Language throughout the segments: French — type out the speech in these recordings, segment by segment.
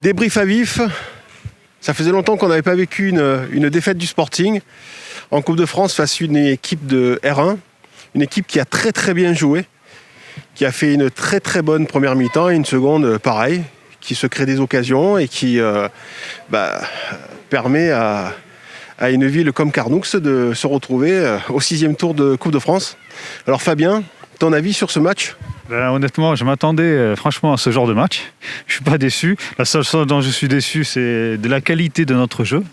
Débrief à vif. Ça faisait longtemps qu'on n'avait pas vécu une défaite du Sporting en Coupe de France face à une équipe de R1. Une équipe qui a très très bien joué, qui a fait une très très bonne première mi-temps et une seconde pareil, qui se crée des occasions et qui permet à une ville comme Carnoux de se retrouver au 6e tour de Coupe de France. Alors Fabien, ton avis sur ce match ? Honnêtement, je m'attendais franchement à ce genre de match. Je ne suis pas déçu. La seule chose dont je suis déçu, c'est de la qualité de notre jeu,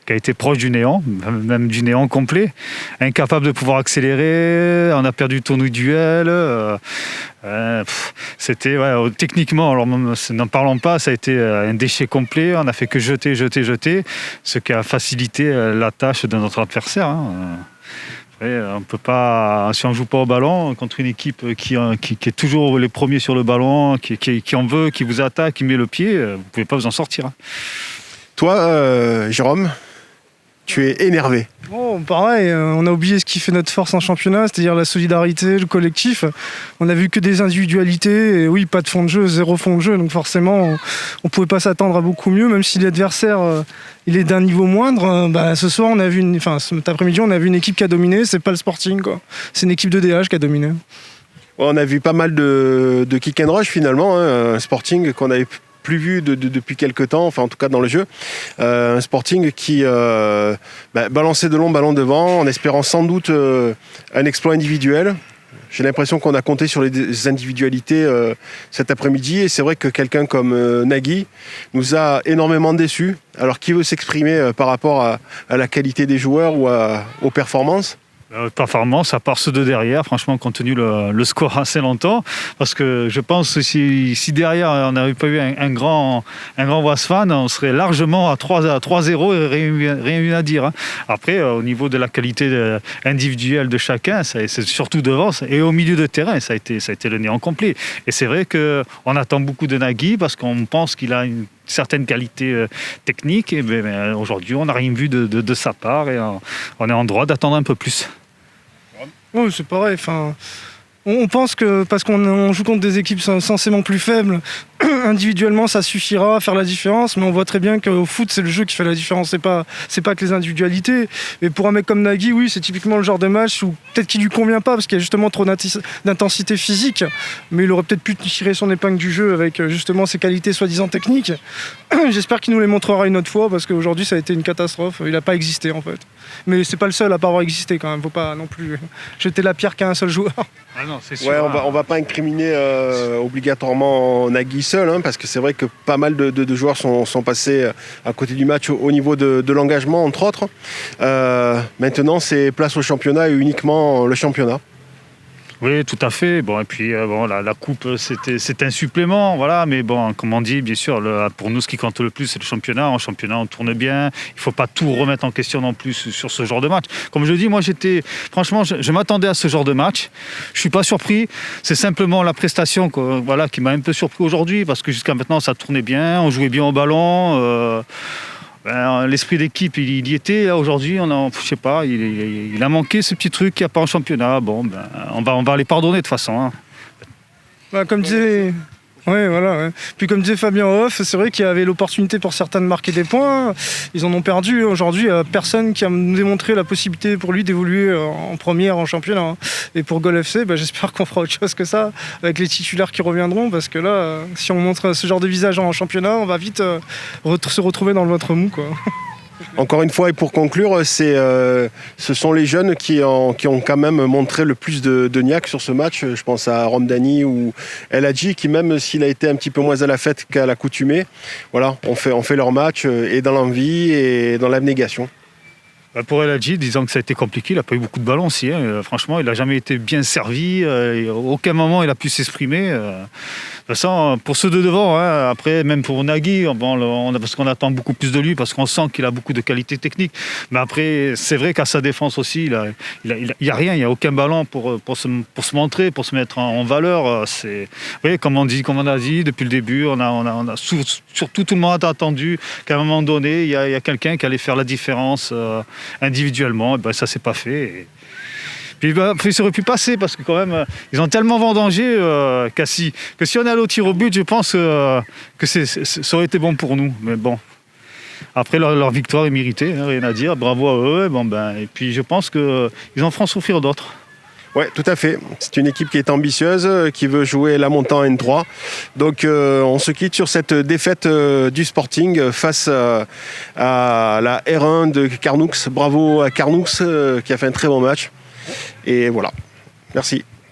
qui a été proche du néant, même du néant complet. Incapable de pouvoir accélérer, on a perdu tous nos duels. C'était, techniquement, alors n'en parlons pas, ça a été un déchet complet. On n'a fait que jeter, ce qui a facilité la tâche de notre adversaire. On peut pas, si on ne joue pas au ballon contre une équipe qui est toujours les premiers sur le ballon, qui en veut, qui vous attaque, qui met le pied, vous ne pouvez pas vous en sortir. Toi, Jérôme, tu es énervé. Oh, pareil, on a oublié ce qui fait notre force en championnat, c'est-à-dire la solidarité, le collectif. On n'a vu que des individualités, et oui, pas de fond de jeu, zéro fond de jeu, donc forcément, on ne pouvait pas s'attendre à beaucoup mieux, même si l'adversaire il est d'un niveau moindre. Ce soir, cet après-midi, on a vu une équipe qui a dominé, c'est pas le Sporting, quoi. C'est une équipe de DH qui a dominé. On a vu pas mal de kick and rush finalement, un Sporting qu'on avait plus vu depuis quelques temps, enfin en tout cas dans le jeu. Un Sporting qui balançait de longs ballons devant en espérant sans doute un exploit individuel. J'ai l'impression qu'on a compté sur les individualités cet après-midi et c'est vrai que quelqu'un comme Nagui nous a énormément déçus. Alors qui veut s'exprimer par rapport à la qualité des joueurs ou aux performances ? Performance, à part ceux de derrière, franchement, qui ont tenu le score assez longtemps. Parce que je pense que si derrière, on n'avait pas eu un grand Wasfan, on serait largement à 3-0 et rien eu à dire. Après, au niveau de la qualité individuelle de chacun, c'est surtout devant et au milieu de terrain, ça a été le néant complet. Et c'est vrai qu'on attend beaucoup de Nagui parce qu'on pense qu'il a une certaines qualités techniques. Et aujourd'hui, on n'a rien vu de sa part et on est en droit d'attendre un peu plus. Oui, c'est pareil. On pense que parce qu'on joue contre des équipes censément plus faibles, individuellement ça suffira à faire la différence, mais on voit très bien qu'au foot c'est le jeu qui fait la différence, c'est pas que les individualités. Et pour un mec comme Nagui, oui, c'est typiquement le genre de match où peut-être qu'il lui convient pas parce qu'il y a justement trop d'intensité physique, mais il aurait peut-être pu tirer son épingle du jeu avec justement ses qualités soi-disant techniques. J'espère qu'il nous les montrera une autre fois parce qu'aujourd'hui ça a été une catastrophe, il n'a pas existé en fait. Mais c'est pas le seul à pas avoir existé quand même, faut pas non plus jeter la pierre qu'à un seul joueur. Ah non, c'est sûr. Ouais, on va pas incriminer obligatoirement Nagui seul, parce que c'est vrai que pas mal de joueurs sont passés à côté du match au niveau de l'engagement, entre autres. Maintenant, c'est place au championnat et uniquement le championnat. Oui, tout à fait. Bon, et puis la coupe, c'était un supplément, voilà. Mais bon, comme on dit, bien sûr, pour nous, ce qui compte le plus, c'est le championnat. En championnat, on tourne bien. Il ne faut pas tout remettre en question non plus sur ce genre de match. Comme je dis, moi, franchement, je m'attendais à ce genre de match. Je ne suis pas surpris. C'est simplement la prestation, qui m'a un peu surpris aujourd'hui, parce que jusqu'à maintenant, ça tournait bien, on jouait bien au ballon. L'esprit d'équipe, il y était. Là, aujourd'hui, je sais pas, il a manqué ce petit truc qu'il n'y a pas en championnat. Bon, on va les pardonner de toute façon. Comme disait... Ouais, voilà. Ouais. Puis comme disait Fabien Off, c'est vrai qu'il y avait l'opportunité pour certains de marquer des points. Ils en ont perdu. Aujourd'hui, il n'y a personne qui a démontré la possibilité pour lui d'évoluer en première, en championnat. Et pour Gol FC, j'espère qu'on fera autre chose que ça, avec les titulaires qui reviendront, parce que là, si on montre ce genre de visage en championnat, on va vite se retrouver dans le ventre mou, quoi. Encore une fois, et pour conclure, ce sont les jeunes qui ont quand même montré le plus de niaque sur ce match. Je pense à Romdani ou El Hadji, qui même s'il a été un petit peu moins à la fête qu'à l'accoutumée, voilà, on fait leur match et dans l'envie et dans l'abnégation. Pour El Hadji, disons que ça a été compliqué, il n'a pas eu beaucoup de ballons aussi. Franchement, il n'a jamais été bien servi. À aucun moment, il a pu s'exprimer. De toute façon, pour ceux de devant, après, même pour Nagui, parce qu'on attend beaucoup plus de lui, parce qu'on sent qu'il a beaucoup de qualités techniques. Mais après, c'est vrai qu'à sa défense aussi, il n'y a rien, il n'y a aucun ballon pour se montrer, pour se mettre en valeur. Oui, comme on a dit depuis le début, surtout tout le monde a attendu qu'à un moment donné, il y a quelqu'un qui allait faire la différence individuellement. Ça ne s'est pas fait. Puis il serait pu passer parce que quand même, ils ont tellement vendangé Cassis que si on est allé au tir au but, je pense que ça aurait été bon pour nous. Mais bon, après leur victoire est méritée, hein, rien à dire. Bravo à eux. Et puis je pense qu'ils en feront souffrir d'autres. Ouais, tout à fait. C'est une équipe qui est ambitieuse, qui veut jouer la montée en N3. Donc on se quitte sur cette défaite du Sporting face à la R1 de Carnoux. Bravo à Carnoux qui a fait un très bon match. Et voilà. Merci.